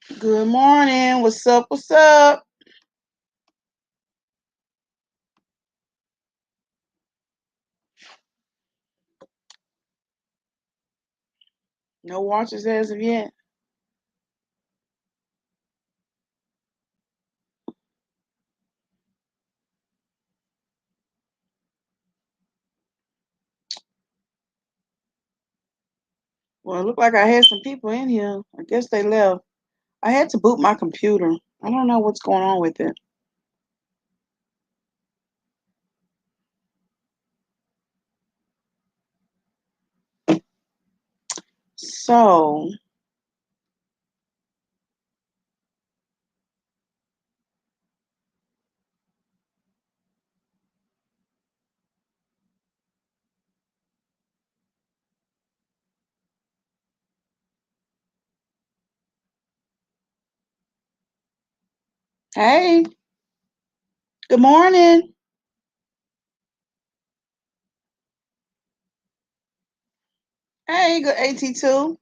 Good morning. What's up? What's up? No watches as of yet. Well, it looked like I had some people in here. I guess they left. I had to boot my computer. I don't know what's going on with it. So, hey, good morning. Hey, good AT2.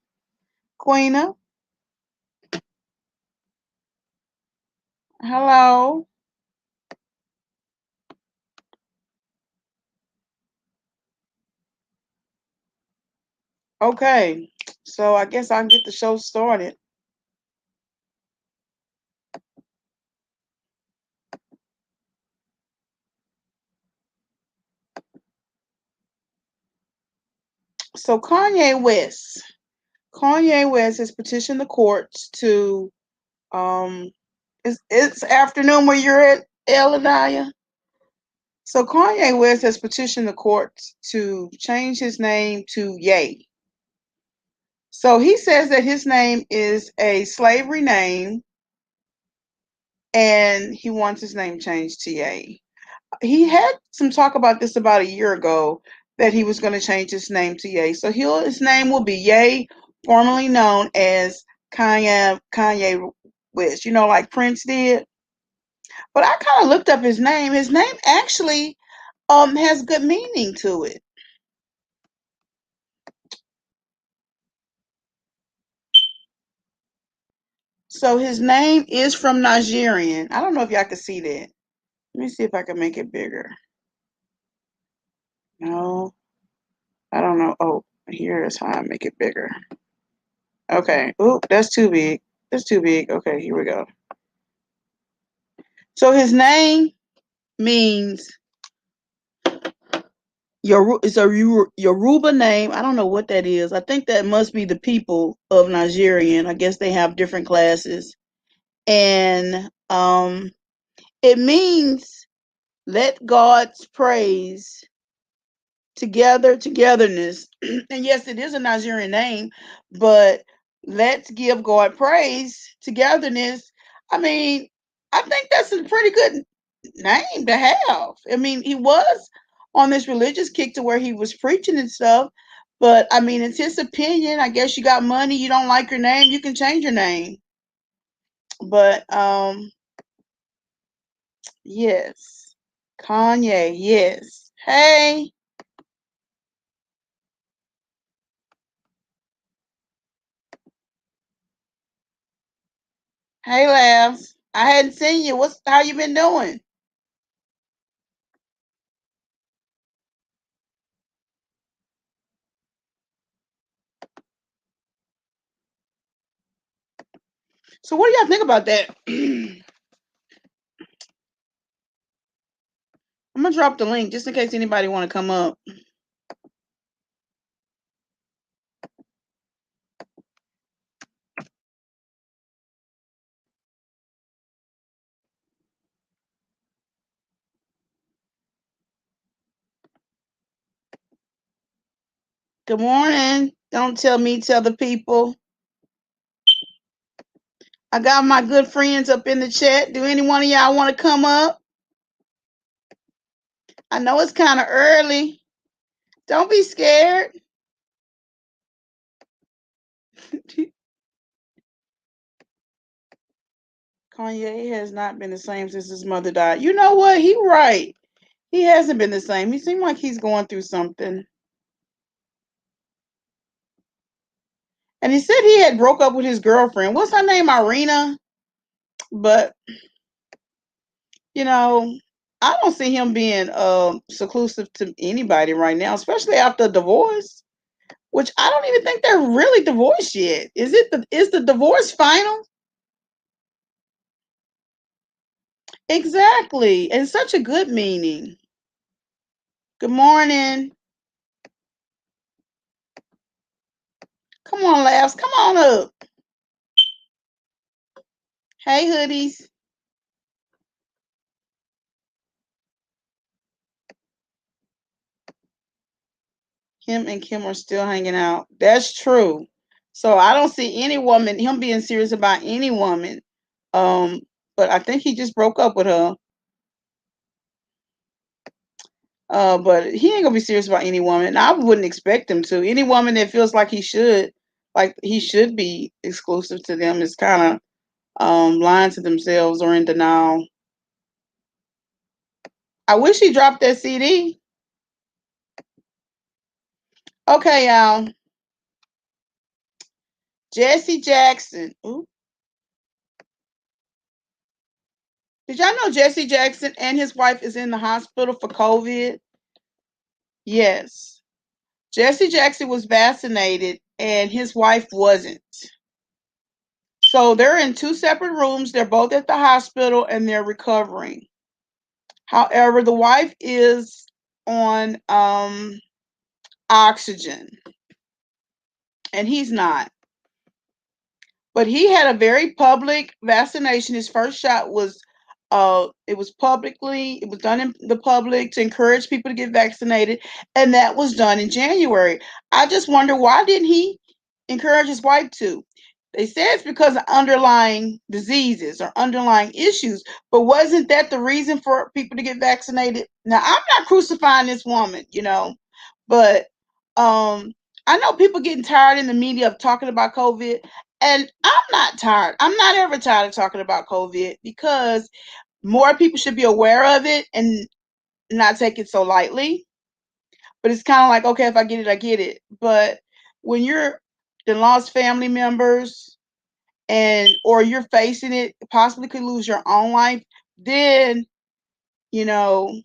Queena. Hello. Okay. So, I guess I can get the show started. So, Kanye West has petitioned the courts to, it's afternoon where you're at, Eladaya. So Kanye West has petitioned the courts to change his name to Ye. So he says that his name is a slavery name and he wants his name changed to Ye. He had some talk about this about a year ago that he was going to change his name to Ye. So his name will be Ye, formerly known as Kanye West, like Prince did. But I kind of looked up his name. His name actually has good meaning to it. So his name is from Nigerian. I don't know if y'all can see that. Let me see if I can make it bigger. No, I don't know. Oh, here is how I make it bigger. Okay. Oop, that's too big. That's too big. Okay, here we go. So his name means it's a Yoruba name. I don't know what that is. I think that must be the people of Nigerian. I guess they have different classes. And it means let God's praise togetherness. And yes, it is a Nigerian name, but let's give God praise, togetherness. I mean, I think that's a pretty good name to have. I mean, he was on this religious kick to where he was preaching and stuff, but I mean, it's his opinion. I guess you got money, you don't like your name, you can change your name. But yes. Kanye, yes. Hey, hey, Labs. I hadn't seen you. How you been doing? So what do y'all think about that? I'm gonna drop the link just in case anybody want to come up. Good morning. Don't tell me, tell the people. I got my good friends up in the chat. Do any one of y'all want to come up? I know it's kind of early. Don't be scared. Kanye has not been the same since his mother died. You know what? He right. He hasn't been the same. He seemed like he's going through something. And he said he had broke up with his girlfriend. What's her name? Irina. But you know, I don't see him being seclusive to anybody right now, especially after a divorce. Which I don't even think they're really divorced yet. Is the divorce final? Exactly. And such a good meaning. Good morning. Come on, laughs. Come on up. Hey, hoodies. Him and Kim are still hanging out. That's true. So I don't see any woman, him being serious about any woman. Um, but I think he just broke up with her. But he ain't gonna be serious about any woman. I wouldn't expect him to. Any woman that feels like he should be exclusive to them is kind of lying to themselves or in denial. I wish he dropped that CD. Okay, y'all. Jesse Jackson. Ooh. Did y'all know Jesse Jackson and his wife is in the hospital for COVID? Yes. Jesse Jackson was vaccinated and his wife wasn't. So they're in two separate rooms. They're both at the hospital and they're recovering. However, the wife is on oxygen and he's not. But he had a very public vaccination. His first shot was it was done in the public to encourage people to get vaccinated, and that was done in January. I just wonder, why didn't he encourage his wife to? They say it's because of underlying diseases or underlying issues, but wasn't that the reason for people to get vaccinated? Now, I'm not crucifying this woman, but I know people getting tired in the media of talking about COVID, and I'm not tired. I'm not ever tired of talking about COVID because more people should be aware of it and not take it so lightly. But it's kind of like, okay, if I get it, I get it. But when you're the lost family members or you're facing it, possibly could lose your own life, then you know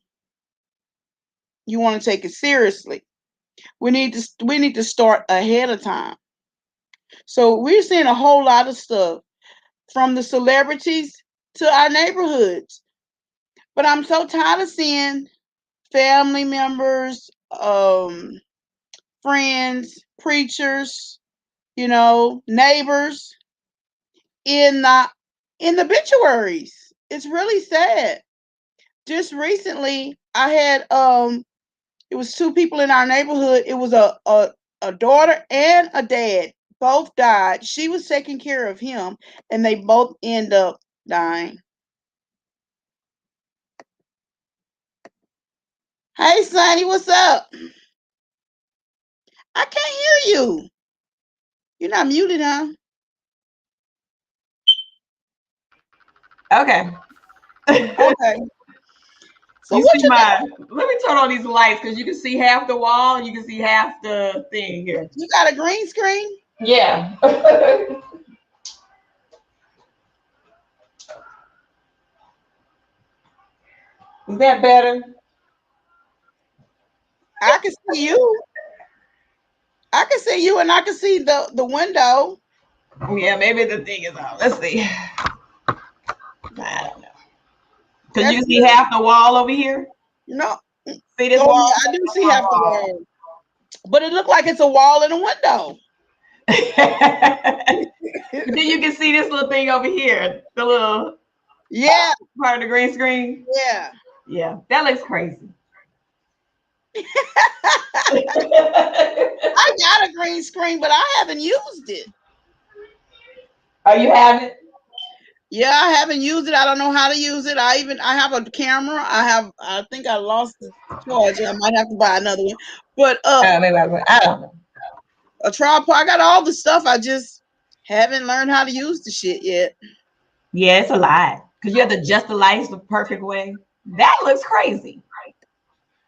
you want to take it seriously. We need to start ahead of time. So we're seeing a whole lot of stuff from the celebrities to our neighborhoods. But I'm so tired of seeing family members, friends, preachers, neighbors in the obituaries. It's really sad. Just recently I had it was two people in our neighborhood. It was a daughter and a dad. Both died. She was taking care of him and they both end up dying. Hey Sonny, what's up? I can't hear you. You're not muted, huh? Okay. Okay. So You what see you my, let me turn on these lights because you can see half the wall and you can see half the thing here. you got a green screen? Yeah. Is that better? I can see you. I can see you and I can see the window. Yeah, maybe the thing is on. Let's see. I don't know. Because you That's can see good. half the wall over here. No. See this Oh wall? yeah, I do see half the wall. But it looked like it's a wall and a window. But then you can see this little thing over here, the little Yeah, part of the green screen. yeah. Yeah, that looks crazy. I got a green screen, but I haven't used it. Oh, you haven't? Yeah, I haven't used it. I don't know how to use it. I have a camera. I think I lost the charger. I might have to buy another one. But Maybe I don't know. a tripod. I got all the stuff. I just haven't learned how to use the shit yet. Yeah, it's a lot because you have to adjust the lights the perfect way. That looks crazy.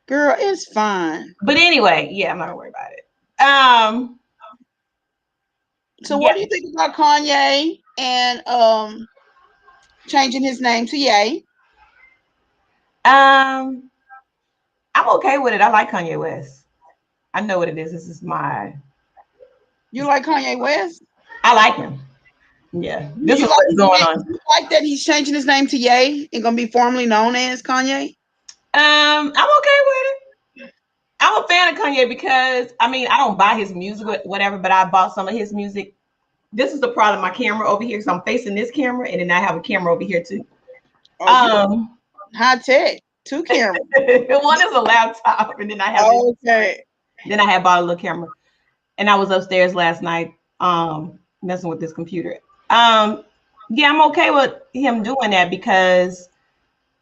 Girl, it's fine. But anyway, yeah, I'm not gonna worry about it. So Yeah. what do you think about Kanye and changing his name to Ye? I'm okay with it. I like Kanye West. I know what it is. This is my. You like Kanye West? I like him. Yeah. Do This you is like what's his going name? on. Do you like that he's changing his name to Ye and gonna be formally known as Kanye? I'm okay with it. I'm a fan of Kanye because I mean I don't buy his music or whatever, but I bought some of his music. This is the problem. My camera over here, so I'm facing this camera, and then I have a camera over here too. Oh, you Um, high tech, two cameras. one is a laptop, and then I have this. Okay. Then I had bought a little camera, and I was upstairs last night, messing with this computer. Um, yeah, I'm okay with him doing that because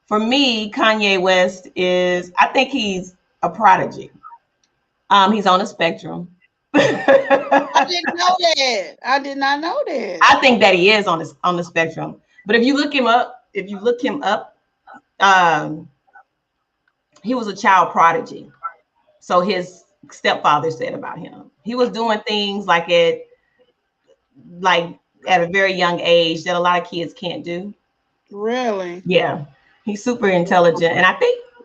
for me, Kanye West is. I think he's a prodigy. He's on the spectrum. I didn't know that. I did not know that. I think that he is on the spectrum. But if you look him up, um, he was a child prodigy. So his stepfather said about him, he was doing things like at a very young age that a lot of kids can't do. Really? Yeah, he's super intelligent, and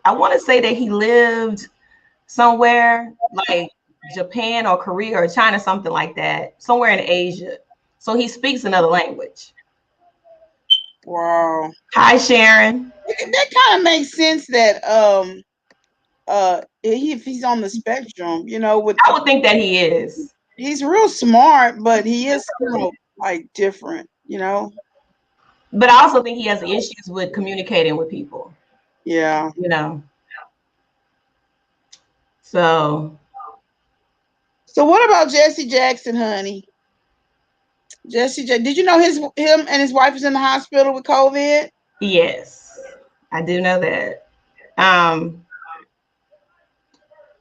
I want to say that he lived somewhere like Japan or Korea or China, something like that, somewhere in Asia. So he speaks another language. Wow. Hi, Sharon. That kind of makes sense that if he's on the spectrum, with I would think that he is. he's real smart, but he is like different. But I also think he has issues with communicating with people, Yeah. you know. So So what about Jesse Jackson, honey? Did you know him and his wife is in the hospital with COVID? yes, I do know that. Um,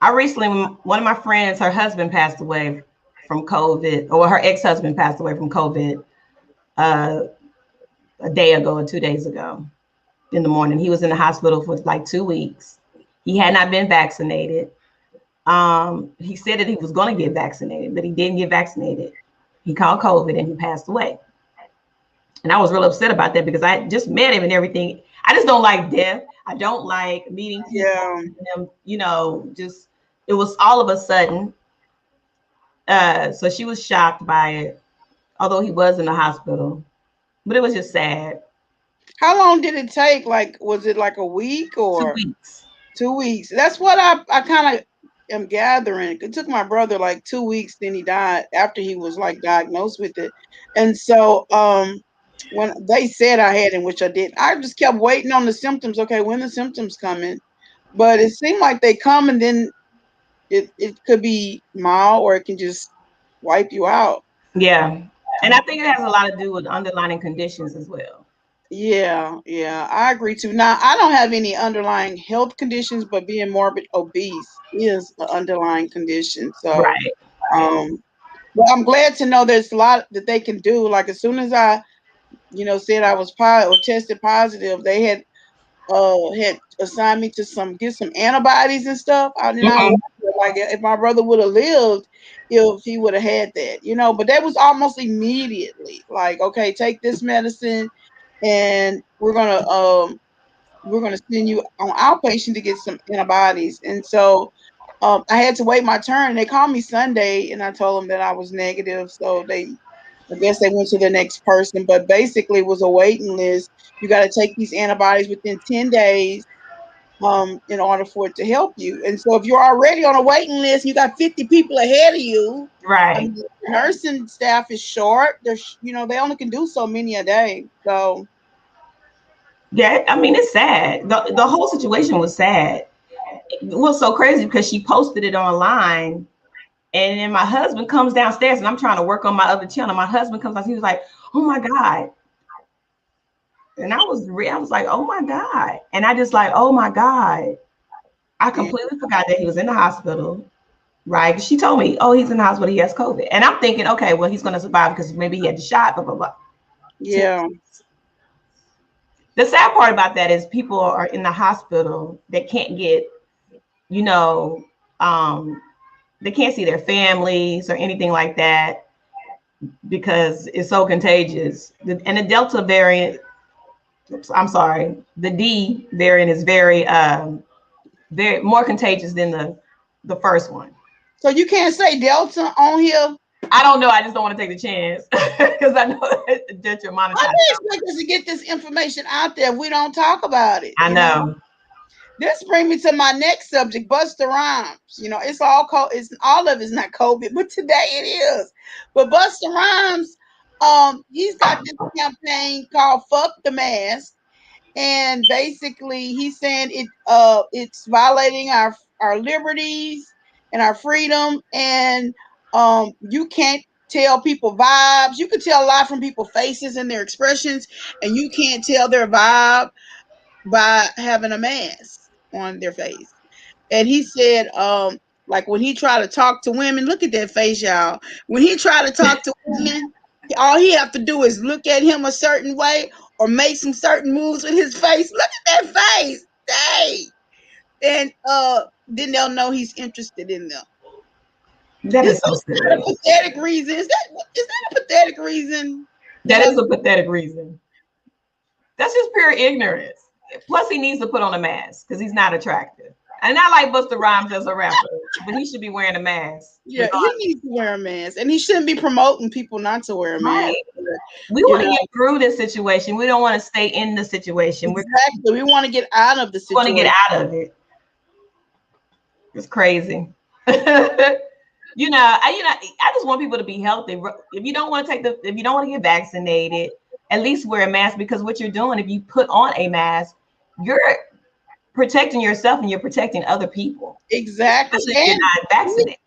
I recently, one of my friends, her husband passed away from COVID, or her ex-husband passed away from COVID uh, a day ago or 2 days ago in the morning. He was in the hospital for like 2 weeks. He had not been vaccinated. He said that he was going to get vaccinated, but he didn't get vaccinated. He caught COVID and he passed away. And I was real upset about that because I just met him and everything. I just don't like death. I don't like meeting people. Yeah. And just it was all of a sudden. So she was shocked by it, although he was in the hospital. But it was just sad. How long did it take? Like, was it like a week Two or weeks. 2 weeks? That's what I kind of am gathering. It took my brother like 2 weeks, then he died after he was like diagnosed with it. And so when they said I had it, which I did, I just kept waiting on the symptoms. Okay, when the symptoms coming? But it seemed like they come and then it could be mild or it can just wipe you out. Yeah. And I think it has a lot to do with underlying conditions as well. Yeah, I agree too. Now, I don't have any underlying health conditions, but being morbid obese is an underlying condition. So, Right. um, but I'm glad to know there's a lot that they can do. Like as soon as I, said I was positive or tested positive, they had assigned me to get some antibodies and stuff. I did not Mhm. like if my brother would have lived, if he would have had that. But that was almost immediately. Like, okay, take this medicine, and we're gonna send you on outpatient to get some antibodies. And so I had to wait my turn. They called me Sunday, and I told them that I was negative. So I guess they went to the next person, but basically it was a waiting list. You got to take these antibodies within 10 days in order for it to help you. And so if you're already on a waiting list, you got 50 people ahead of you. I Right. mean, the nursing staff is short. They only can do so many a day. So Yeah, I mean, it's sad. The whole situation was sad. It was so crazy because she posted it online, and then my husband comes downstairs, and I'm trying to work on my other channel. My husband comes out, he was like, "Oh my god," and I was like, "Oh my god," and I just like, "Oh my god," I yeah, completely forgot that he was in the hospital. Right? She told me, "Oh, he's in the hospital. He has COVID," and I'm thinking, "Okay, well, he's going to survive because maybe he had the shot." Blah blah blah. yeah, The sad part about that is people are in the hospital that can't get, you know, um, they can't see their families or anything like that because it's so contagious. And the Delta variant, I'm sorry, the D variant is very more contagious than the first one. So you can't say Delta on here. I don't know. I just don't want to take the chance because I know that you're monetized. I didn't expect us to get this information out there if we don't talk about it. I know. This brings me to my next subject, Busta Rhymes. You know, it's all all of it's not COVID, but today it is. But Busta Rhymes, he's got this campaign called "Fuck the Mask," and basically he's saying it's violating our liberties and our freedom, and you can't tell people vibes. You can tell a lot from people's faces and their expressions, and you can't tell their vibe by having a mask on their face. And he said, like when he tried to talk to women, look at that face, y'all. When he tried to talk to women, all he have to do is look at him a certain way or make some certain moves with his face. Look at that face. Dang. And then they'll know he's interested in them. That is so silly. A pathetic reason. Is that a pathetic reason? That is a pathetic reason. That's just pure ignorance. Plus, he needs to put on a mask because he's not attractive. And I like Busta Rhymes as a rapper, but he should be wearing a mask. Yeah, he needs to wear a mask, and he shouldn't be promoting people not to wear a mask. Right. We want to get through this situation. We don't want to stay in the situation. Exactly. We want to get out of the situation. We want to get out of it. It's crazy. I just want people to be healthy. If you don't want to get vaccinated, at least wear a mask, because what you're doing, if you put on a mask, you're protecting yourself and you're protecting other people. Exactly. Especially if you're not vaccinated.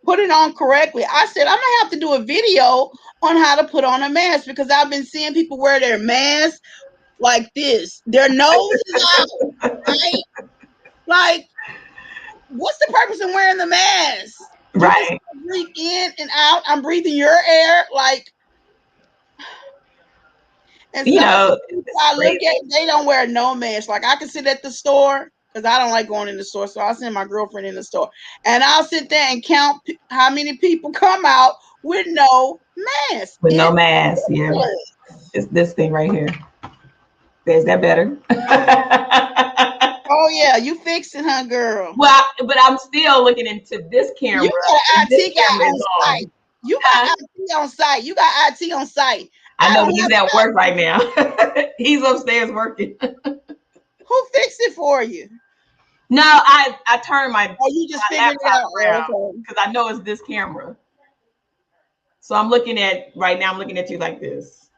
Put it on correctly. I said I'm gonna have to do a video on how to put on a mask, because I've been seeing people wear their mask like this. Their nose is out, right? Like, what's the purpose of wearing the mask? Right. Breathe in and out. I'm breathing your air, like. And so I look at, they don't wear no mask. Like, I can sit at the store, because I don't like going in the store, so I'll send my girlfriend in the store, and I'll sit there and count how many people come out with no mask. With no mask, yeah. It's this thing right here. Is that better? Oh yeah, you fixed it, huh, girl? Well, but I'm still looking into this camera. You got IT guy on site. You got IT on site. You got IT on site. I know he's at work right now. He's upstairs working. Who fixed it for you? No, I turned my. Oh, you just figured it out because I know it's this camera. So I'm looking at right now. I'm looking at you like this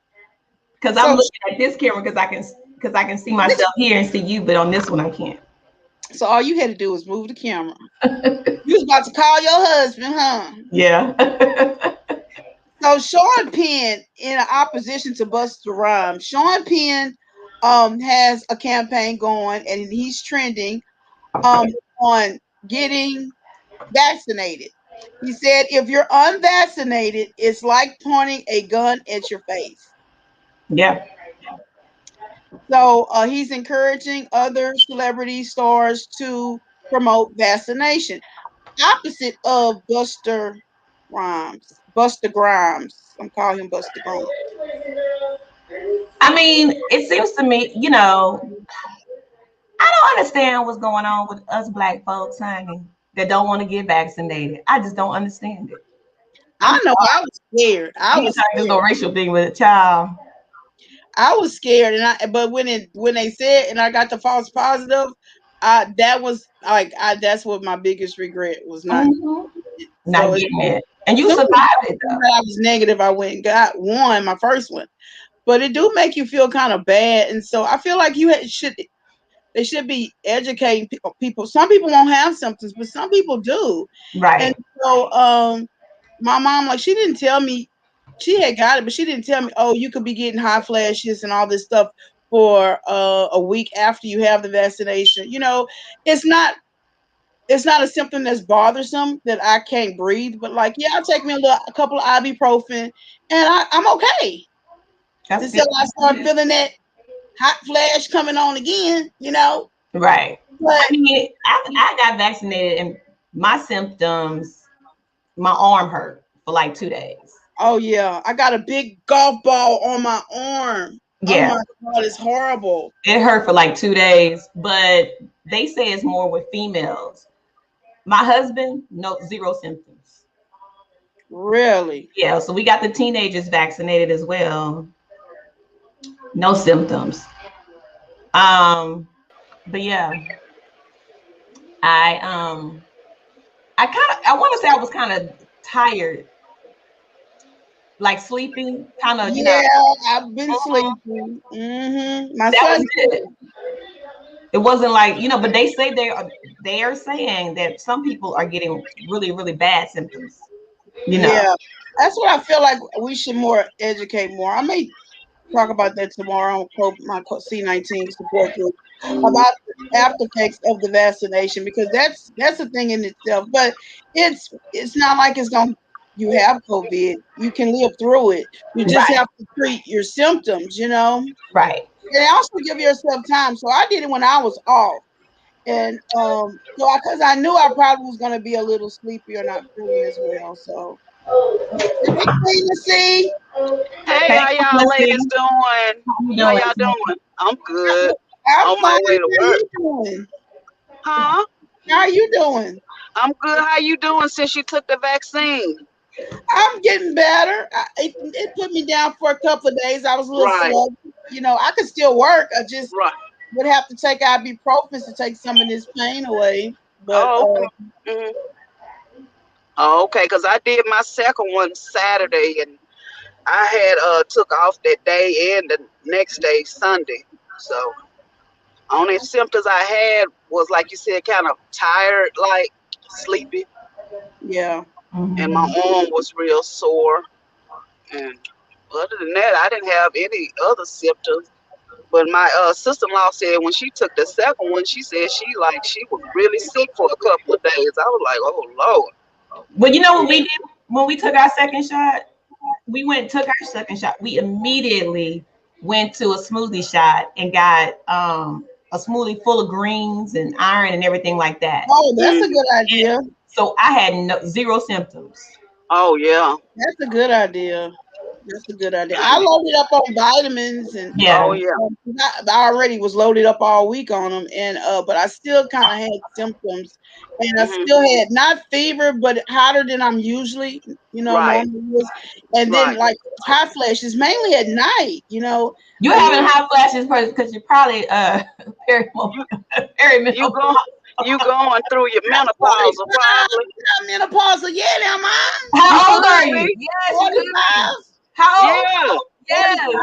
because I'm looking at this camera because I can see myself here and see you, but on this one I can't. So all you had to do was move the camera. You was about to call your husband, huh? Yeah. So Sean Penn, in opposition to Busta Rhymes, Sean Penn has a campaign going, and he's trending on getting vaccinated. He said, if you're unvaccinated, it's like pointing a gun at your face. Yeah. So he's encouraging other celebrity stars to promote vaccination. Opposite of Busta Grimes. I'm calling him Busta Grimes. I mean, it seems to me, I don't understand what's going on with us black folks, honey, that don't want to get vaccinated. I just don't understand it. I know. I was scared. There's no racial thing with a child. I was scared, but when they said, and I got the false positive, that was like that's what my biggest regret was, not getting it. And you survived it though. I was negative. I went and got one, my first one, but it do make you feel kind of bad, and so I feel like they should be educating people. Some people won't have symptoms, but some people do. Right. And so my mom, like, she didn't tell me she had got it, but she didn't tell me, oh, you could be getting hot flashes and all this stuff for a week after you have the vaccination. It's not a symptom that's bothersome that I can't breathe, but like, yeah, I'll take me a couple of ibuprofen and I'm okay. Until I start feeling that hot flash coming on again, Right. But I mean, I got vaccinated and my symptoms, my arm hurt for like 2 days. Oh yeah, I got a big golf ball on my arm. Oh Yeah, my God, it's horrible. it hurt for like 2 days, but they say it's more with females. My husband, no, zero symptoms. Really? Yeah, so we got the teenagers vaccinated as well. No symptoms. Um, but yeah, I I want to say I was kind of tired, like sleeping, kind of, Yeah, I've been mhm. sleeping. My That son was it. too. It wasn't like, but they say they are saying that some people are getting really, really bad symptoms, you know. Yeah, that's what I feel like we should more educate more. I may talk about that tomorrow on my C19 support group about the after effects of the vaccination because that's a thing in itself. But it's not like it's going to you have COVID. You can live through it. You just Right, have to treat your symptoms, you know. right. And also give yourself time. So I did it when I was off. And so because I knew I probably was going to be a little sleepy or not feeling as well. So hey, Queen, Hey, Hey, how y'all Felicity, ladies doing? how you How doing y'all today? doing? I'm good. I'm On my fine. way to How work. you doing? Huh? How are you doing? I'm good. How you doing since you took the vaccine? I'm getting better. It put me down for a couple of days. I was a little Right, slow. You know, I could still work. I just right. would have to take ibuprofen to take some of this pain away. But Oh, okay. hmm Oh, okay, because I did my second one Saturday and I had took off that day and the next day, Sunday. So only symptoms I had was like you said, kind of tired, like sleepy, yeah, and my Mhm. arm was real sore. And other than that, I didn't have any other symptoms. But my sister-in-law said when she took the second one, she said she was really sick for a couple of days. I was like, oh Lord. Well, you know what we did when we took our second shot? We went and took our second shot. We immediately went to a smoothie shop and got a smoothie full of greens and iron and everything like that. oh, that's a Hmm. good idea. So I had zero symptoms. Oh yeah. That's a good idea. That's a good idea. I loaded up on vitamins and Oh Yeah. yeah. 'cause I already was loaded up all week on them, and but I still kind of had symptoms, and I Hmm. still had not fever, but hotter than I'm usually, Right. normally is, and then Right. like hot flashes mainly at night, You're and having Hmm. hot flashes because you're probably You you perimenopause. go you going through your I'm menopausal 45, probably. I'm menopausal, yeah, am I? You How old are could you? be. Yes, you could be. 45, How old? Yeah. Yes. 45.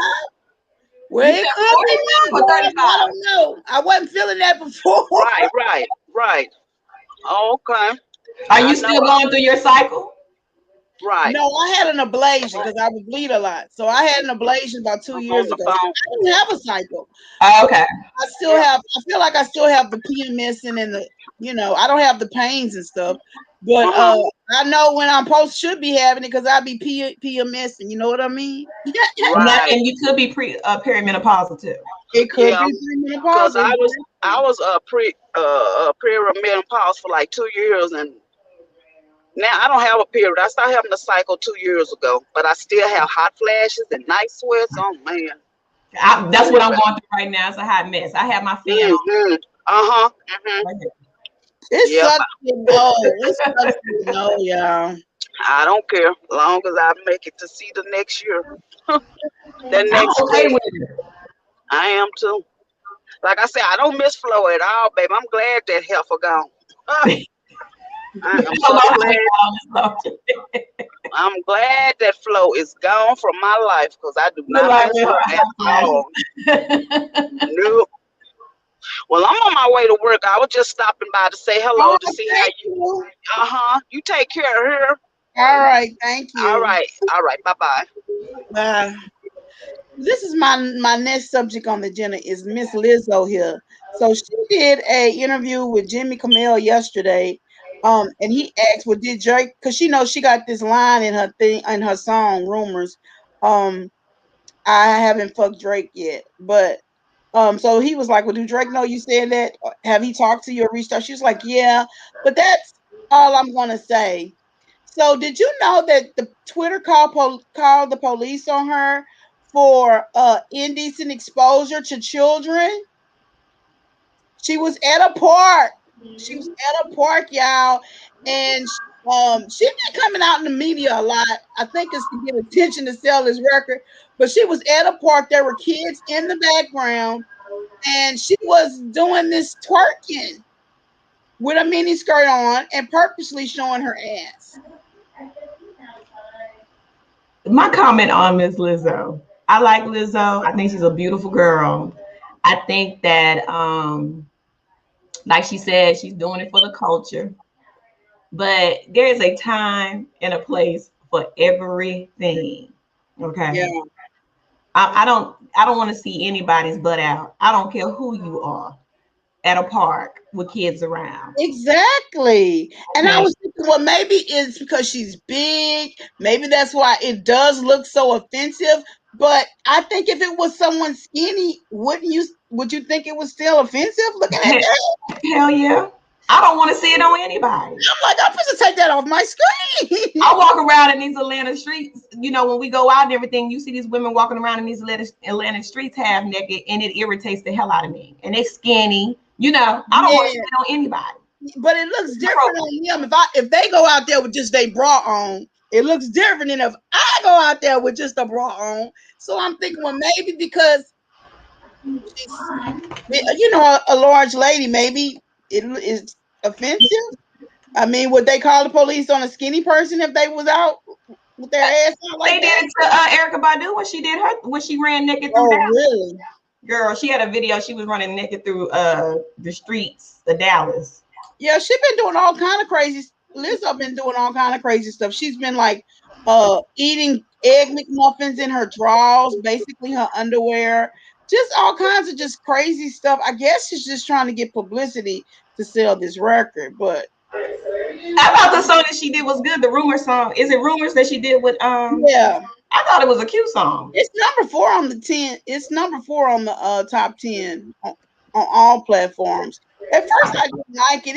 Well, You it said could be 45 or menopause. I 35? don't know. I wasn't feeling that before. Right. Right. Right. Okay. Are I you know. still going through your cycle? Right. No, I had an ablation because I would bleed a lot. So I had an ablation about 2 years On the ago. So phone. I didn't have a cycle, Oh, but okay. I still Yeah. have. I feel like I still have the PMS and the. I don't have the pains and stuff, but Uh huh. I know when I'm supposed should be having it because I be PMS and you know what I mean. And that, Right. and you could be perimenopausal too. It could Yeah. be Cause premenopausal. I was perimenopause for like 2 years, and now I don't have a period. I started having a cycle 2 years ago, but I still have hot flashes and night sweats. Oh man. That's what I'm going through right now. It's a hot mess. I have my fan on Mm-hmm. Uh-huh. Mm-hmm. right here. It Yep. sucks to know. It sucks to know, y'all. I don't care. Long as I make it to see the next year. The I'm next okay spring. with it. I am too. Like I said, I don't miss Flo at all, baby. I'm glad that heifer gone. I am Come so on, glad. on this I'm glad that Flo is gone from my life because I do the not line miss with her her at hot all. flashes. No. Well, I'm on my way to work. I was just stopping by to say hello Oh, to see how thank you. you. You take care of her. All right, thank All you. right. All right. Bye bye. Bye. This is my next subject on the agenda is Miss Lizzo here. So she did a interview with Jimmy Kimmel yesterday, and he asked, "Well, did Drake?" Because she knows she got this line in her thing in her song "Rumors." Um, I haven't fucked Drake yet, but so he was like, "Well, do Drake know you said that? Have he talked to you or reached out?" She was like, "Yeah," but that's all I'm gonna say. So did you know that the Twitter called the police on her for indecent exposure to children? She was at a park. She was at a park, y'all, and she's been coming out in the media a lot. I think it's to get attention to sell this record. But she was at a park. There were kids in the background, and she was doing this twerking with a mini skirt on and purposely showing her ass. My comment on Miss Lizzo. I like Lizzo. I think she's a beautiful girl. I think that like she said, she's doing it for the culture. But there is a time and a place for everything. Okay. Yeah. I don't want to see anybody's butt out. I don't care who you are at a park with kids around. Exactly. And I Okay. was thinking, well, maybe it's because she's big. Maybe that's why it does look so offensive. But I think if it was someone skinny, would you think it was still offensive? Looking at that. Hell yeah. I don't want to see it on anybody. I'm like, I'm supposed to take that off my screen. I walk around in these Atlanta streets, you know, when we go out and everything, you see these women walking around in these Atlanta streets half naked, and it irritates the hell out of me. And they skinny, you know, I don't want to see it on anybody. But it looks different on them. If they go out there with just a bra on, it looks different than if I go out there with just a bra on. So I'm thinking, well, maybe because she's, you know, a large lady, maybe it is offensive. I mean, would they call the police on a skinny person if they was out with their ass out like They did it to Erykah Badu when she ran naked through Dallas. Really? Girl, she had a video. She was running naked through the streets of Dallas. Yeah, she been doing all kind of crazy. Lizzo been doing all kind of crazy stuff. She's been like eating egg McMuffins in her drawers, basically her underwear, just all kinds of just crazy stuff. I guess she's just trying to get publicity to sell this record. But I thought the song that she did was good. The Rumor song. Is it Rumors that she did with yeah, I thought it was a cute song. it's number 4 on the 10. It's number 4 on the top 10 on all platforms. At first, I didn't like it.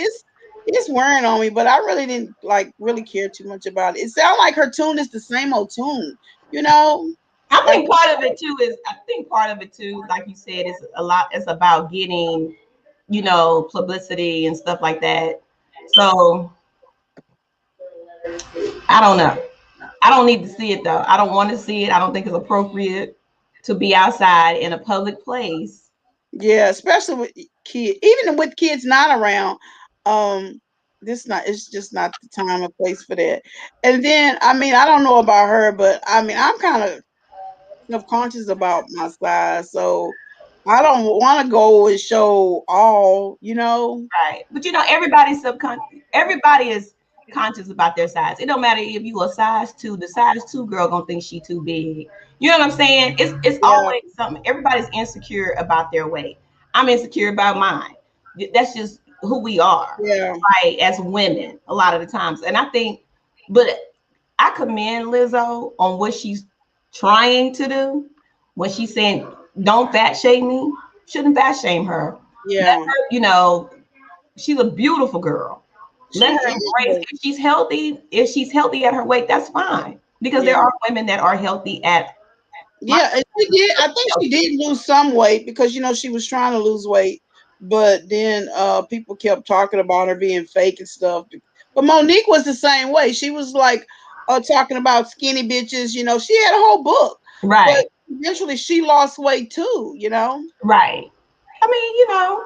It's wearing on me, but I really didn't really care too much about it. It sounds like her tune is the same old tune, you know. I think part of it too, like you said, is a lot. It's about getting, you know, publicity and stuff like that. So I don't know. I don't need to see it though. I don't want to see it. I don't think it's appropriate to be outside in a public place. Yeah, especially with kids, even with kids not around. It's just not the time or place for that. And then, I mean, I don't know about her, but I mean, I'm kind of self-conscious about my size, so I don't want to go and show all, you know. Right. But you know, everybody's subconscious. Everybody is conscious about their size. It don't matter if you a size 2. The size 2 girl gonna think she too big. You know what I'm saying? It's always something. Everybody's insecure about their weight. I'm insecure about mine. That's just who we are. Yeah. Right, as women, a lot of the times. And I think, but I commend Lizzo on what she's trying to do. When she's saying, "Don't fat shame me," shouldn't fat shame her. Yeah. Let her, you know, she's a beautiful girl. Let her embrace. If she's healthy at her weight, that's fine. Because there are women that are healthy at. Yeah, and she did. I think she did lose some weight because, you know, she was trying to lose weight, but then people kept talking about her being fake and stuff. But Monique was the same way. She was like talking about skinny bitches. You know, she had a whole book. Right. But eventually, she lost weight too. You know. Right. I mean, you know,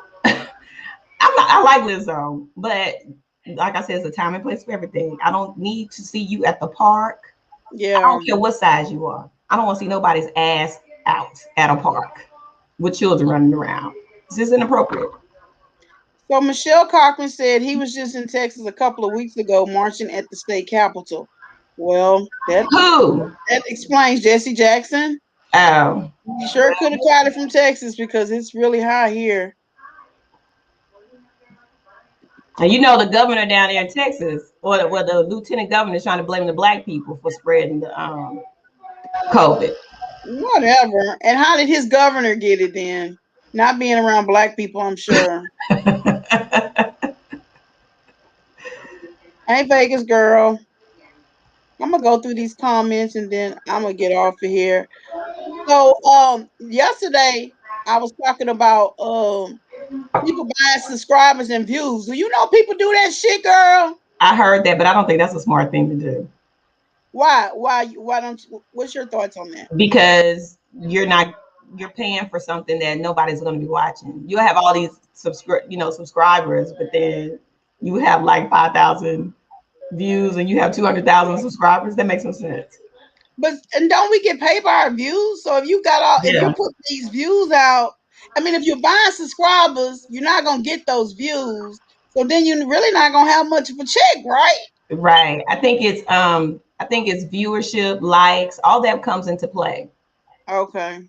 I like Lizzo, but like I said, it's a time and place for everything. I don't need to see you at the park. Yeah. I don't care what size you are. I don't want to see nobody's ass out at a park with children running around. This is inappropriate. So Michelle Cochran said he was just in Texas a couple of weeks ago marching at the state capitol. Well, that explains Jesse Jackson. Oh. You sure could have got it from Texas because it's really high here. And you know the governor down there in Texas, or the lieutenant governor is trying to blame the black people for spreading the COVID. Whatever. And how did his governor get it then? Not being around black people, I'm sure. Hey, Vegas girl. I'm gonna go through these comments and then I'm gonna get off of here. So yesterday I was talking about people buying subscribers and views. Do you know people do that shit, girl? I heard that, but I don't think that's a smart thing to do. Why? Why don't you, what's your thoughts on that? Because you're paying for something that nobody's going to be watching. You have all these subscribers, but then you have like 5,000 views and you have 200,000 subscribers. That makes no sense. But and don't we get paid by our views? So if you got all if you Yeah. put these views out, I mean if you're buying subscribers, you're not gonna get those views. So then you're really not gonna have much of a check, right? Right. I think it's viewership, likes, all that comes into play. Okay.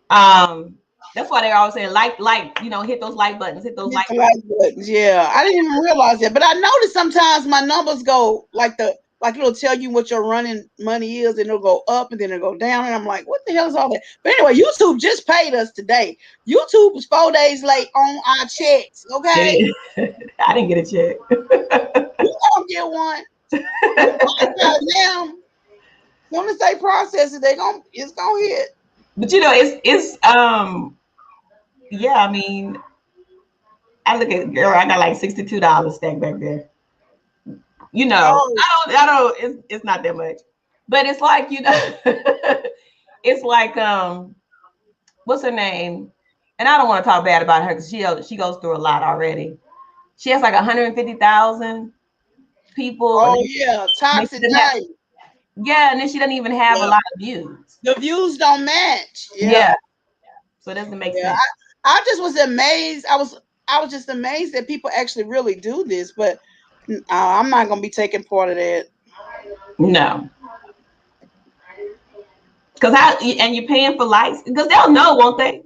Um, that's why they always say hit those like buttons, hit those Hit like the buttons. like buttons. Yeah. I didn't even realize that. But I noticed sometimes my numbers go like it'll tell you what your running money is and it'll go up and then it'll go down. And I'm like, what the hell is all that? But anyway, YouTube just paid us today. YouTube was 4 days late on our checks. Okay. I didn't get a check. You gonna get one. Now, as soon as they process it, it's gonna hit. But it's yeah, I mean, I look at girl, I got like $62 stacked back there. Oh, I don't it's not that much. But it's like, it's like what's her name? And I don't want to talk bad about her because she goes through a lot already. She has like 150,000 people. oh yeah, toxic night. Yeah, and then she doesn't even have a Yeah. lot of views. The views don't match. Yeah, Yeah. So it doesn't make yeah. sense. I just was amazed. I was just amazed that people actually really do this, but I'm not gonna be taking part of that. No. Because and you're paying for likes because they'll know, won't they?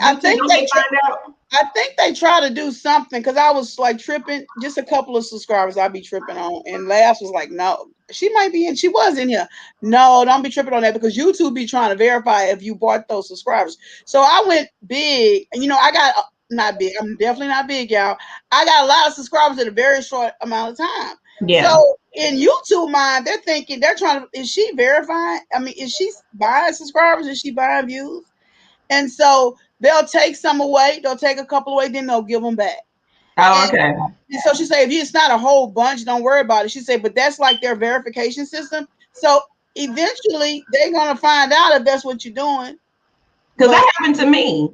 I YouTube, think don't they they find out? I think they try to do something because I was like tripping. Just a couple of subscribers I'd be tripping on, and Laughs was like, "No, she might be in. She was in here. No, don't be tripping on that because YouTube be trying to verify if you bought those subscribers." So I went big, and I got not big. I'm definitely not big, y'all. I got a lot of subscribers in a very short amount of time. Yeah. So in YouTube mind, they're thinking they're trying to. Is she verifying? I mean, is she buying subscribers? Is she buying views? And so they'll take some away, they'll take a couple away, then they'll give them back. Oh, And, okay. and so she said, if it's not a whole bunch, don't worry about it. She said, but that's like their verification system. So eventually they're gonna find out if that's what you're doing. Because that happened to me.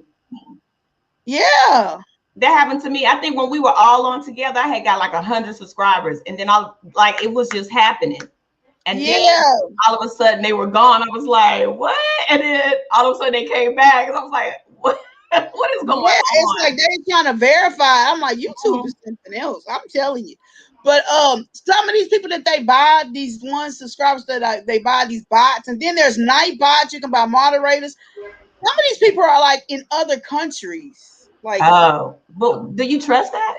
Yeah. That happened to me. I think when we were all on together, I had got like 100 subscribers, and then it was just happening. And then all of a sudden they were gone. I was like, what? And then all of a sudden they came back, and I was like, what? What is going on? It's like they're trying to verify. I'm like, YouTube is something else. I'm telling you. But some of these people that they buy, these subscribers that they buy these bots, and then there's night bots. You can buy moderators. Some of these people are like in other countries. Like, oh, but do you trust that?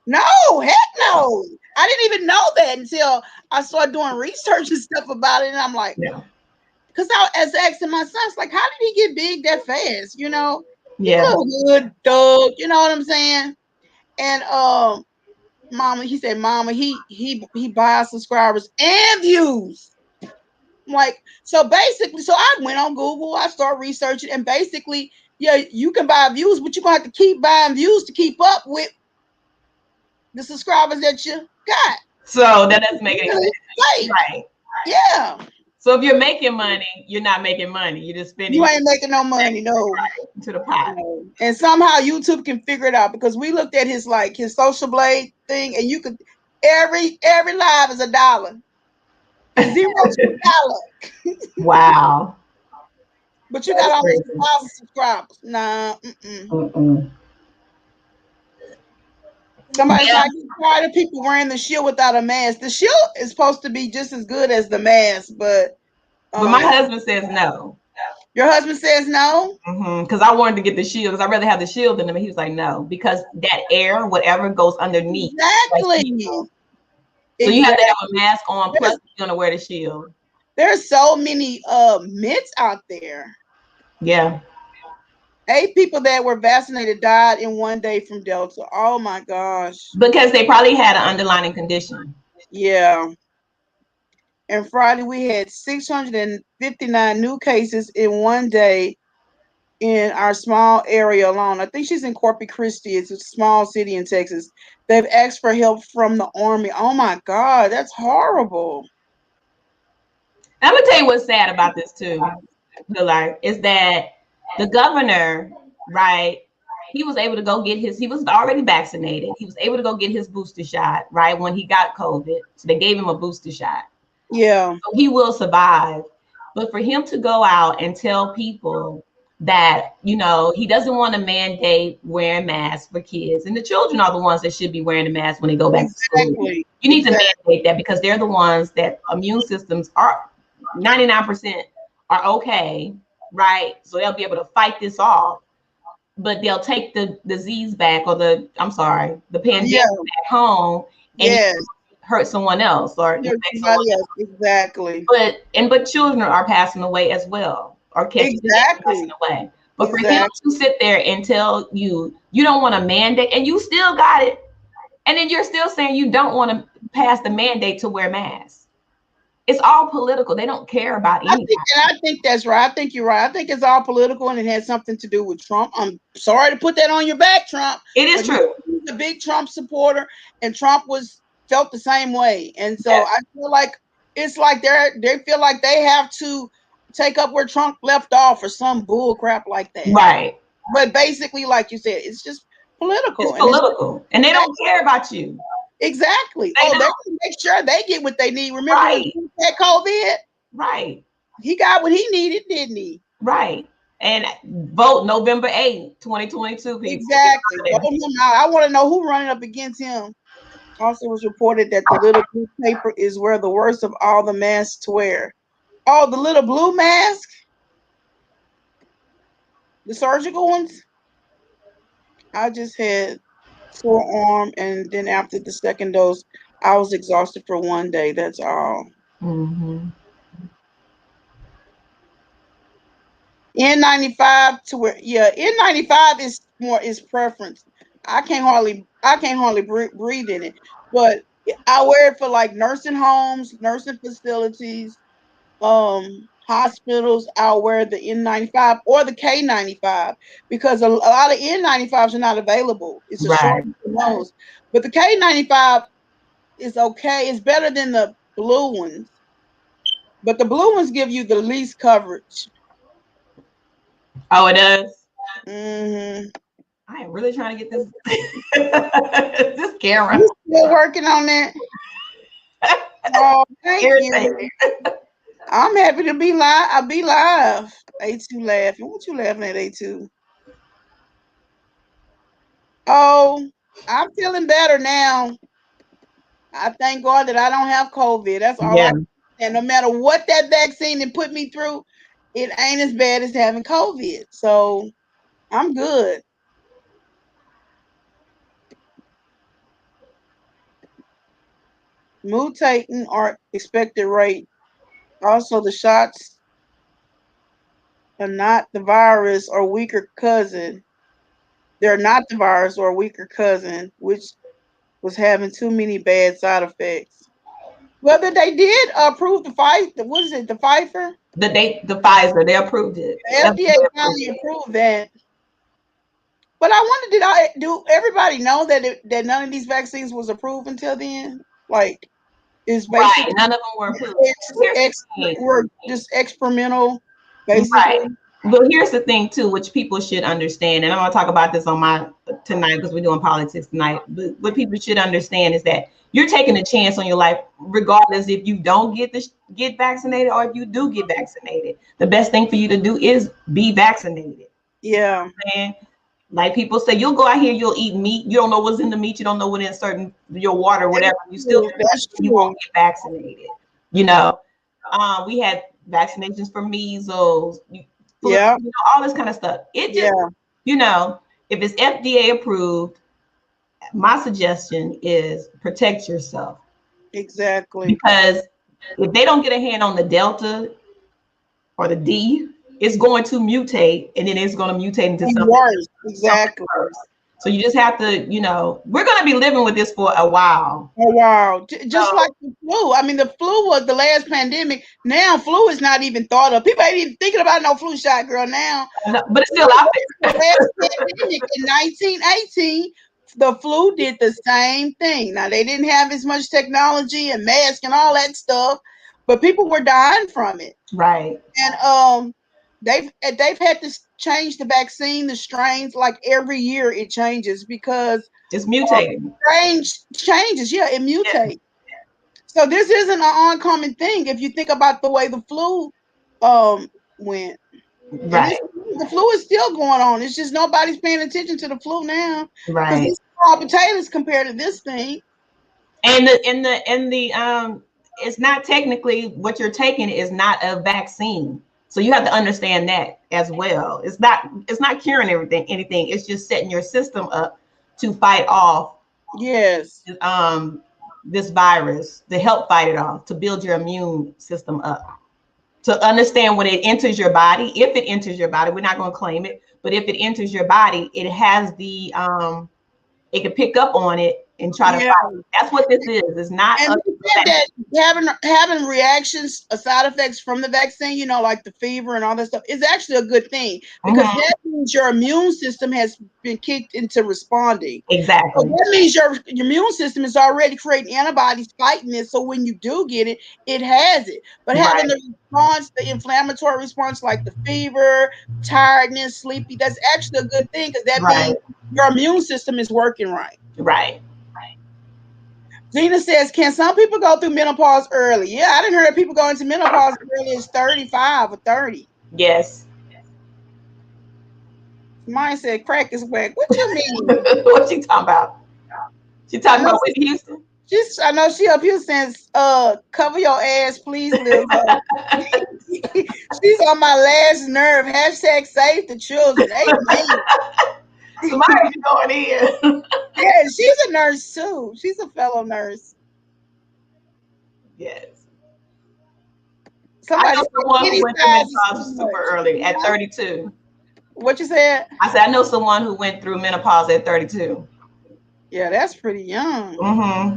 No, heck no. I didn't even know that until I started doing research and stuff about it. And I'm like, because I was asking my sons, like, how did he get big that fast? Yeah. Good dog. You know what I'm saying? And Mama, he said, Mama, he buys subscribers and views. Like, so basically, so I went on Google, I started researching, and basically, yeah, you can buy views, but you're gonna have to keep buying views to keep up with the subscribers that you got. So that doesn't make any sense. Right. Yeah. So if you're making money, you're not making money. You're just spending. You ain't making no money, no. Right, to the pot. And somehow YouTube can figure it out because we looked at his Social Blade thing, and you could every live is $1. $0 to $1. Wow. But you got almost 1,000 subscribers. Nah. Somebody's like, tired of people wearing the shield without a mask. The shield is supposed to be just as good as the mask, but my husband says no. Your husband says no? Because I wanted to get the shield because I'd rather have the shield than him. He was like, no, because that air, whatever goes underneath. Exactly. So you have to have a mask on, plus you're gonna wear the shield. There's so many myths out there. Yeah. 8 people that were vaccinated died in one day from Delta. Oh my gosh. Because they probably had an underlying condition. Yeah. And Friday we had 659 new cases in one day in our small area alone. I think she's in Corpus Christi. It's a small city in Texas. They've asked for help from the army. Oh my God, that's horrible. I'm gonna tell you what's sad about this too, Hillary, is that the governor, right? He was able to go get he was already vaccinated. He was able to go get his booster shot, right? When he got COVID. So they gave him a booster shot. Yeah. So he will survive. But for him to go out and tell people that, you know, he doesn't want to mandate wearing masks for kids, and the children are the ones that should be wearing the mask when they go back to school. You need to mandate that because they're the ones that immune systems are 99% are okay, right? So they'll be able to fight this off, but they'll take the disease back or the pandemic back home and hurt someone else or infect someone else. Exactly. But children are passing away as well, or passing away. But for him to sit there and tell you don't want to mandate, and you still got it, and then you're still saying you don't want to pass the mandate to wear masks. It's all political. They don't care about anything. I think that's right. I think you're right. I think it's all political, and it has something to do with Trump. I'm sorry to put that on your back, Trump. It is true. He's a big Trump supporter, and Trump felt the same way. And so I feel like it's like they feel like they have to take up where Trump left off or some bull crap like that. Right. But basically, like you said, it's just political. It's political. And they don't care about you. Exactly. They want to make sure they get what they need. Remember when he had COVID? Right. He got what he needed, didn't he? Right. And vote November 8th, 2022, people. Exactly. I want to know who running up against him. Also was reported that the little blue paper is where the worst of all the masks to wear. Oh, the little blue mask? The surgical ones? I just had sore arm, and then after the second dose, I was exhausted for one day. That's all. Mm-hmm. N95 to where N95 is preference. I can't hardly breathe in it, but I wear it for like nursing homes, nursing facilities, hospitals. I'll wear the N95 or the K95 because a lot of N95s are not available. It's a short nose, but the K95 is okay. It's better than the blue ones, but the blue ones give you the least coverage. Oh, it does. Mm-hmm. I am really trying to get this this camera. You still working on that? Oh, thank you. I'm happy to be live. I'll be live. A2 laughing. What you laughing at, A2? Oh, I'm feeling better now. I thank God that I don't have COVID. That's all and no matter what that vaccine and put me through, it ain't as bad as having COVID. So I'm good. Mutating or expected rate. Also, the shots are not the virus or weaker cousin. They're not the virus or weaker cousin, which was having too many bad side effects. Whether they did approve the what is it, the Pfizer? The Pfizer, they approved it. The FDA finally approved that. But I wonder, do everybody know that none of these vaccines was approved until then? Like, it's basically none of them were approved. Were just experimental, basically. Right. But here's the thing too, which people should understand, and I'm going to talk about this on tonight because we're doing politics tonight. But what people should understand is that you're taking a chance on your life, regardless if you don't get vaccinated or if you do get vaccinated. The best thing for you to do is be vaccinated. Yeah. And like people say, you'll go out here, you'll eat meat. You don't know what's in the meat. You don't know what in your water, whatever. You still you won't get vaccinated. You know, we had vaccinations for measles. All this kind of stuff. It just, if it's FDA approved, my suggestion is protect yourself. Exactly. Because if they don't get a hand on the Delta or the D, it's going to mutate, and then it's going to mutate into something worse. Exactly. Worse. So you just have to, we're going to be living with this for a while. Oh, wow. Just like the flu. I mean, the flu was the last pandemic. Now flu is not even thought of. People ain't even thinking about no flu shot, girl, now. But it's still out there. The last pandemic in 1918, the flu did the same thing. Now, they didn't have as much technology and masks and all that stuff, but people were dying from it. Right. And they've had to change the vaccine, the strains, like every year it changes because it's mutating. Changes, yeah, it mutates. Yeah. So this isn't an uncommon thing if you think about the way the flu went. Right. The flu is still going on. It's just nobody's paying attention to the flu now. Right. Because it's small potatoes compared to this thing. And the it's not technically what you're taking is not a vaccine. So you have to understand that as well. It's not curing anything. It's just setting your system up to fight off this virus, to help fight it off, to build your immune system up. To understand when it enters your body, if it enters your body, we're not going to claim it, but if it enters your body, it has the it can pick up on it and try to fight. That's what this is. It's not. And that having reactions, side effects from the vaccine, like the fever and all that stuff, is actually a good thing because that means your immune system has been kicked into responding. Exactly. So that means your immune system is already creating antibodies fighting it. So when you do get it, it has it. But having the response, the inflammatory response, like the fever, tiredness, sleepy, that's actually a good thing because that means your immune system is working right. Right. Gina says, can some people go through menopause early? Yeah, I didn't hear people go into menopause as early as 35 or 30. Yes. Mine said crack is whack. What you mean? What's she talking about? She talking about Whitney Houston? I know she up here saying, cover your ass, please, Liz. She's on my last nerve. # save the children. Amen. Somebody's going in. Yeah, she's a nurse too. She's a fellow nurse. Yes. Somebody I know someone who went through menopause super early at 32. What you said? I said I know someone who went through menopause at 32. Yeah, that's pretty young. Mm-hmm.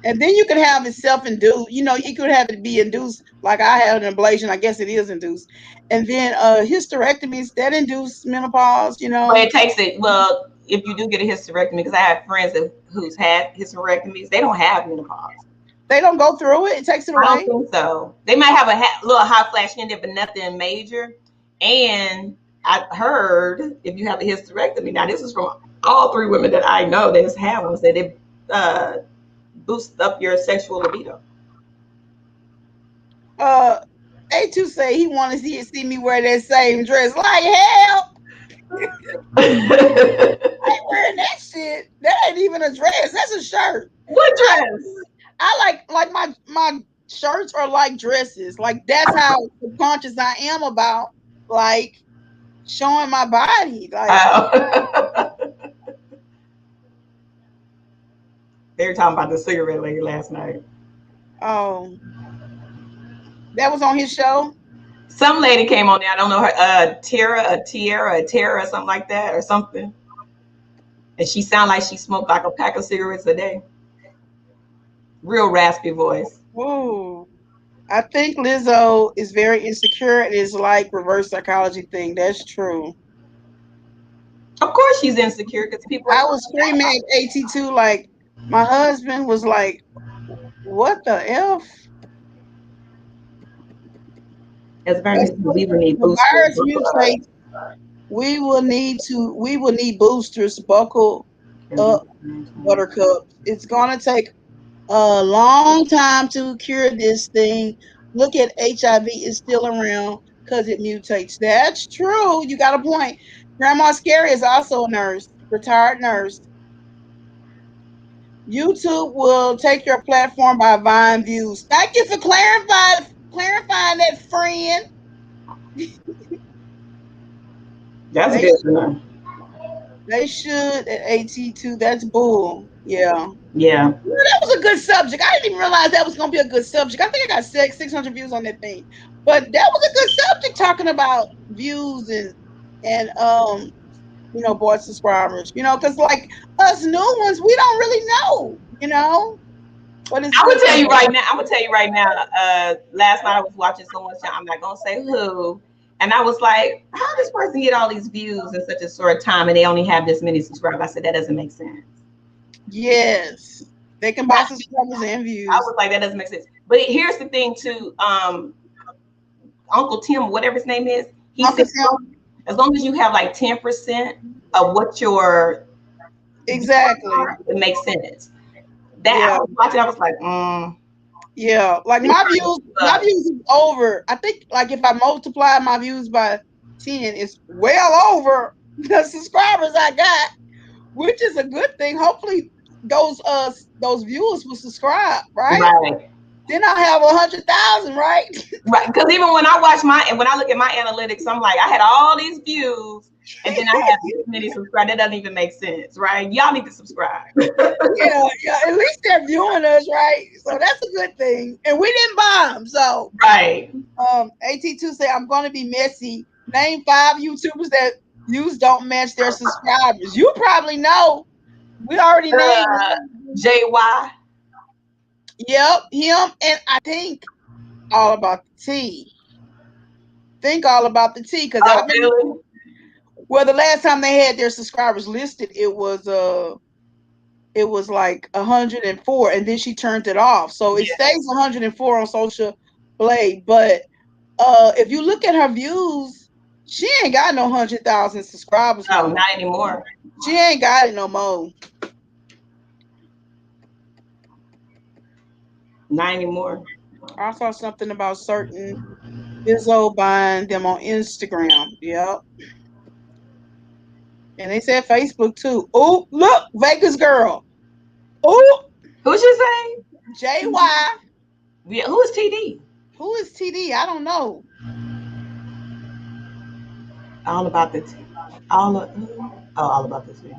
And then you can have it self-induced. You could have it be induced, like I had an ablation. I guess it is induced. And then hysterectomies that induce menopause. But it takes it. Well, if you do get a hysterectomy, because I have friends who's had hysterectomies, they don't have menopause. They don't go through it. It takes it away. I don't think so. They might have a little hot flash in there, but nothing major. And I heard if you have a hysterectomy, now this is from all 3 women that I know that has had one, that it boosts up your sexual libido. A2 say he wanted to see me wear that same dress. Like hell. I ain't wearing that shit. That ain't even a dress. That's a shirt. What dress? I like my shirts are like dresses. Like that's how subconscious I am about like showing my body. Like they were talking about the cigarette lady last night. Oh, that was on his show. Some lady came on there. I don't know her. Tara, or something like that, or something. And she sounded like she smoked like a pack of cigarettes a day. Real raspy voice. Ooh. I think Lizzo is very insecure. It is like reverse psychology thing. That's true. Of course she's insecure because people. I was screaming at AT2 like my husband was like, "What the F?" As we will need boosters. Virus mutates. We will need boosters. Buckle up, Buttercup. It's gonna take a long time to cure this thing. Look at HIV; it's still around because it mutates. That's true. You got a point. Grandma Scary is also a nurse, retired nurse. YouTube will take your platform by Vine views. Thank you for clarifying that, friend. That's good to know. They should at AT2. That's bull. Yeah. Yeah. Well, that was a good subject. I didn't even realize that was going to be a good subject. I think I got 600 views on that thing. But that was a good subject, talking about views and bought subscribers, because like us new ones, we don't really know, but it's I'm good. gonna tell you right now. Last night I was watching someone's channel. I'm not gonna say who, and I was like, "How does this person get all these views in such a short time, and they only have this many subscribers?" I said, "That doesn't make sense." Yes, they can buy subscribers and views. I was like, "That doesn't make sense." But here's the thing, too. Uncle Tim, whatever his name is, he said, as long as you have like 10% of what your exactly, it makes sense. I was watching, I was like, yeah, like my views is over. I think like if I multiply my views by 10, it's well over the subscribers I got, which is a good thing. Hopefully those viewers will subscribe, right? Right. Then I'll have 100,000, right? Right. Because even when I look at my analytics, I'm like, I had all these views, and then I have this many subscribers. That doesn't even make sense, right? Y'all need to subscribe. yeah. At least they're viewing us, right? So that's a good thing. And we didn't buy them, so right. AT2 say I'm going to be messy. Name 5 YouTubers that views don't match their subscribers. You probably know. We already named JY. Yep, him, and I think All About the Tea. All About the Tea, because really? Well, the last time they had their subscribers listed, it was like 104, and then she turned it off. So it stays 104 on Social Blade. But if you look at her views, she ain't got no 100,000 subscribers. No, not anymore. She ain't got it no more. Not anymore. I saw something about certain Bizzo buying them on Instagram. Yep. And they said Facebook too. Oh, look, Vegas girl. Oh, who's your saying? JY. Yeah, who is TD? Who is TD? I don't know. All About the Tea. All About the Tea.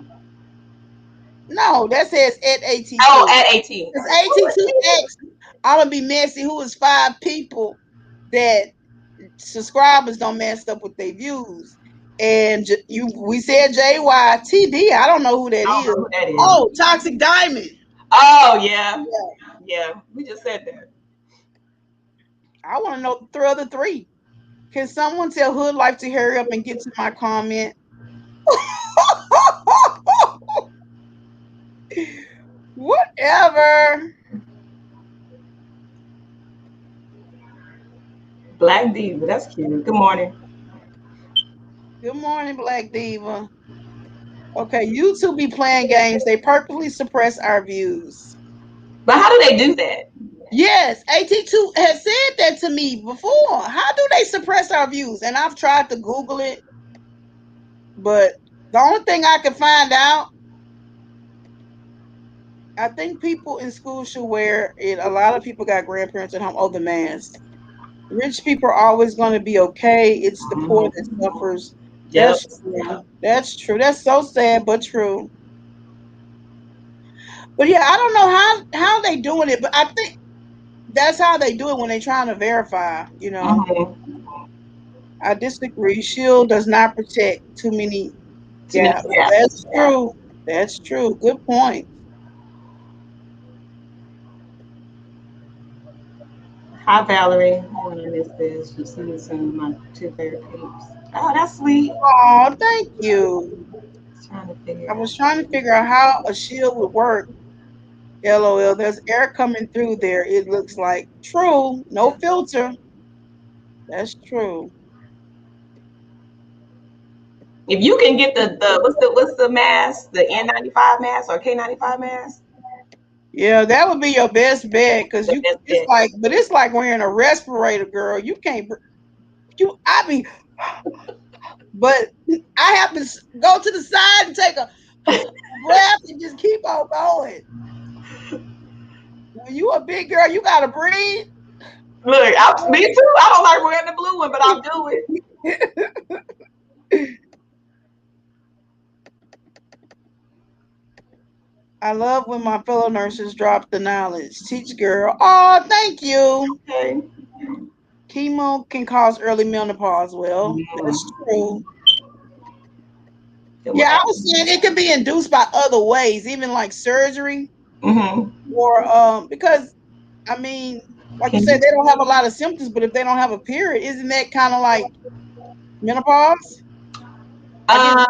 No, that says at AT2. Oh, at AT. It's AT2X. I'm gonna be messy. Who is 5 people that subscribers don't mess up with their views? And we said JYTD. I don't know who that is. Who that is. Oh, Toxic Diamond. Oh yeah. We just said that. I want to know the other 3. Can someone tell Hood Life to hurry up and get to my comment? Whatever. Black Diva, that's cute. Good morning. Good morning, Black Diva. Okay, YouTube be playing games. They purposely suppress our views. But how do they do that? Yes, AT2 has said that to me before. How do they suppress our views? And I've tried to Google it, but the only thing I can find out, I think people in school should wear it. A lot of people got grandparents at home. Oh, the mask. Rich people are always going to be okay. It's the poor that suffers. Yep. That's true. That's true. That's so sad, but true. But yeah, I don't know how they doing it, but I think that's how they do it when they're trying to verify, I disagree. Shield does not protect too many gaps. Yeah. That's true. That's true. Good point. Hi, Valerie. I missed this. You see some of my 2 favorite peeps. Oh, that's sweet. Oh, thank you. I was trying to figure out how a shield would work. LOL. There's air coming through there. It looks like true. No filter. That's true. If you can get the what's the mask? The N95 mask or K95 mask? Yeah, that would be your best bet because it's like wearing a respirator, girl. You can't. But I have to go to the side and take a breath and just keep on going. When you a big girl, you gotta breathe. Look, me too. I don't like wearing the blue one, but I'll do it. I love when my fellow nurses drop the knowledge. Teach girl. Oh, thank you. Okay. Chemo can cause early menopause. Well, that's true. Yeah, I was saying it can be induced by other ways, even like surgery, or because I mean, like you said, they don't have a lot of symptoms, but if they don't have a period, isn't that kind of like menopause? Yeah,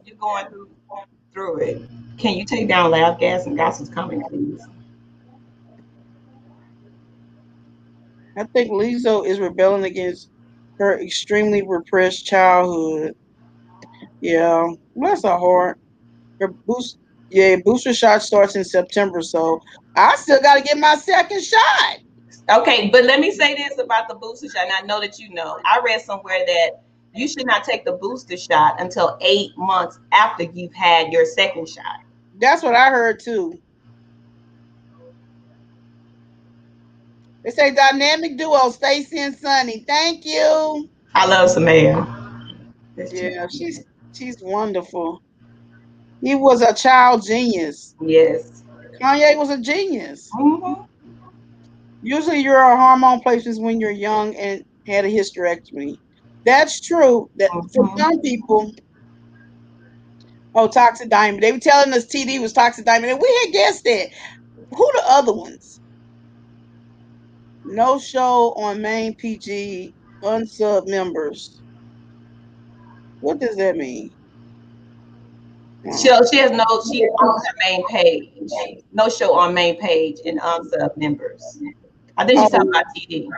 you're going through it. Can you take down loud gas and gossip's coming, please? I think Lizzo is rebelling against her extremely repressed childhood. Yeah, bless her heart. Her booster shot starts in September, so I still got to get my second shot. Okay, but let me say this about the booster shot, and I know that you know. I read somewhere that you should not take the booster shot until 8 months after you've had your second shot. That's what I heard too. They say dynamic duo, Stacy and Sunny. Thank you. I love Samaya. Yeah, she's wonderful. He was a child genius. Yes. Kanye was a genius. Mm-hmm. Usually you're on hormone placements when you're young and had a hysterectomy. That's true. That for some people, Toxic Diamond. They were telling us TD was Toxic Diamond, and we had guessed that. Who the other ones? No show on main PG, unsub members. What does that mean? She has no, she owns her main page. No show on main page and unsub members. I think she's talking about TD.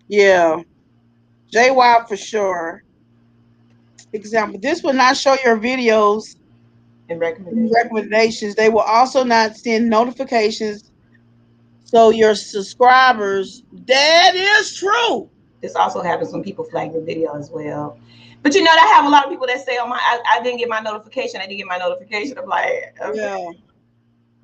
Yeah. JY for sure. Example, this will not show your videos and recommendations. They will also not send notifications. So your subscribers, that is true. This also happens when people flag the video as well. But you know, I have a lot of people that say, "Oh my, I didn't get my notification. I didn't get my notification." I'm like, okay. Yeah.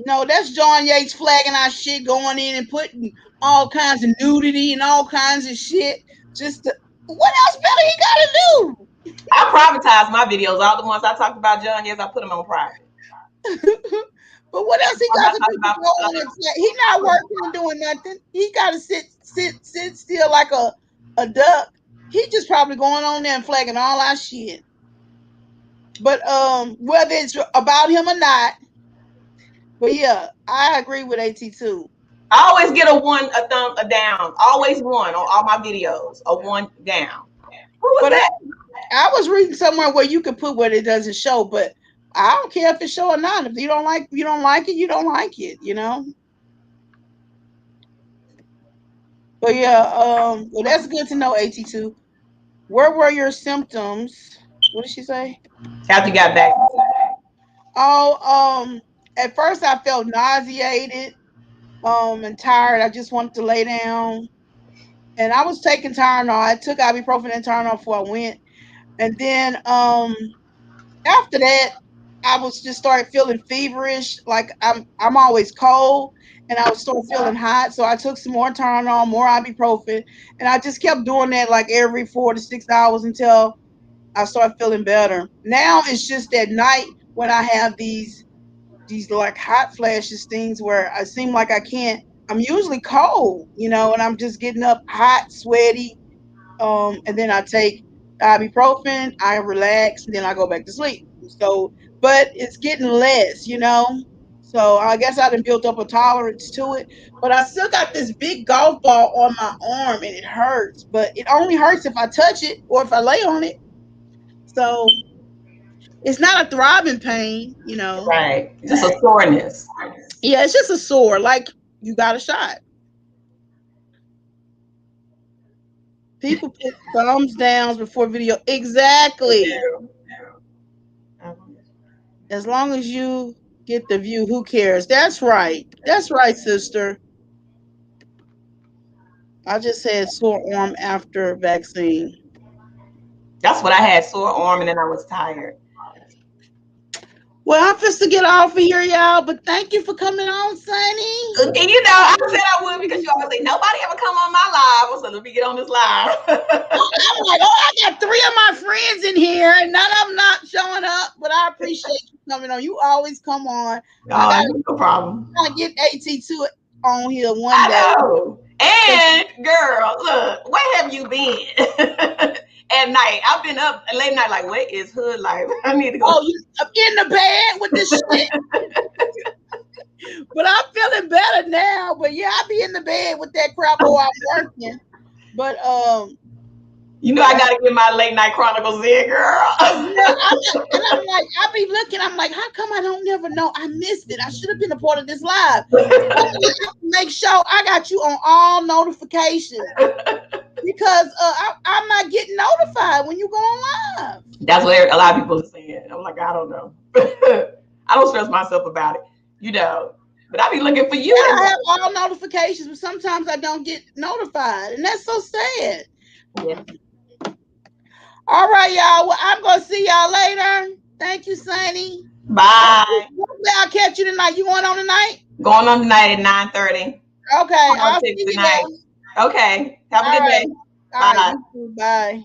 No, that's John Yates flagging our shit, going in and putting all kinds of nudity and all kinds of shit. Just to, what else better he got to do? I privatize my videos. All the ones I talked about John Yates, I put them on private. But what else he got to do? He not working and doing nothing. He got to sit still like a duck. He just probably going on there and flagging all our shit. But whether it's about him or not, but yeah, I agree with AT2. I always get a thumb down. Always one on all my videos. A one down. Who was that? I was reading somewhere where you could put what it doesn't show, but I don't care if it's show or not. If you don't like it, you don't like it, you know. But yeah, well, that's good to know, AT2. Where were your symptoms? What did she say? After you got back. Oh, at first I felt nauseated, and tired. I just wanted to lay down. And I was taking Tylenol. I took ibuprofen and Tylenol before I went. And then after that, I was just started feeling feverish. Like I'm always cold, and I was still feeling hot. So I took some more Tylenol, more ibuprofen, and I just kept doing that like every 4 to 6 hours until I started feeling better. Now it's just at night when I have these like hot flashes, things where I seem like I can't. I'm usually cold, you know, and I'm just getting up hot, sweaty, and then I take ibuprofen, I relax, and then I go back to sleep. So, but it's getting less, you know. So I guess I done built up a tolerance to it. But I still got this big golf ball on my arm, and it hurts. But it only hurts if I touch it or if I lay on it. So it's not a throbbing pain, you know. Right. Just a soreness. Yeah, it's just a sore, like you got a shot. People put thumbs downs before video. Exactly. As long as you get the view, who cares? That's right. That's right, sister. I just had sore arm after vaccine. That's what I had, sore arm, and then I was tired. Well, I'm supposed to get off of here, y'all, but thank you for coming on, Sunny. And you know, I said I would because you always say, nobody ever come on my live. So let me get on this live. I'm like, I got 3 of my friends in here, and none of them not showing up, but I appreciate you coming on. You always come on. No problem. I gotta get AT2 on here one day. Know. And girl, look, where have you been? at night. I've been up late night, like, what is hood life? I need to go. Oh, you in the bed with this shit? But I'm feeling better now. But yeah, I be in the bed with that crap while I'm working. But you know, I gotta get my late night chronicles in, girl. yeah, and I'm like, I be looking. I'm like, how come I don't never know? I missed it. I should have been a part of this live. Make sure I got you on all notifications because I'm not getting notified when you go on live. That's what a lot of people are saying. I'm like, I don't know. I don't stress myself about it, you know. But I be looking for you. Yeah, I have all notifications, but sometimes I don't get notified, and that's so sad. Yeah. All right, y'all. Well, I'm gonna see y'all later. Thank you, Sunny. Bye. Hopefully I'll catch you tonight. You going on tonight? Going on tonight at 9:30. Okay, I'll see you tonight. later. Okay. Have a good day. All Bye. right. Bye.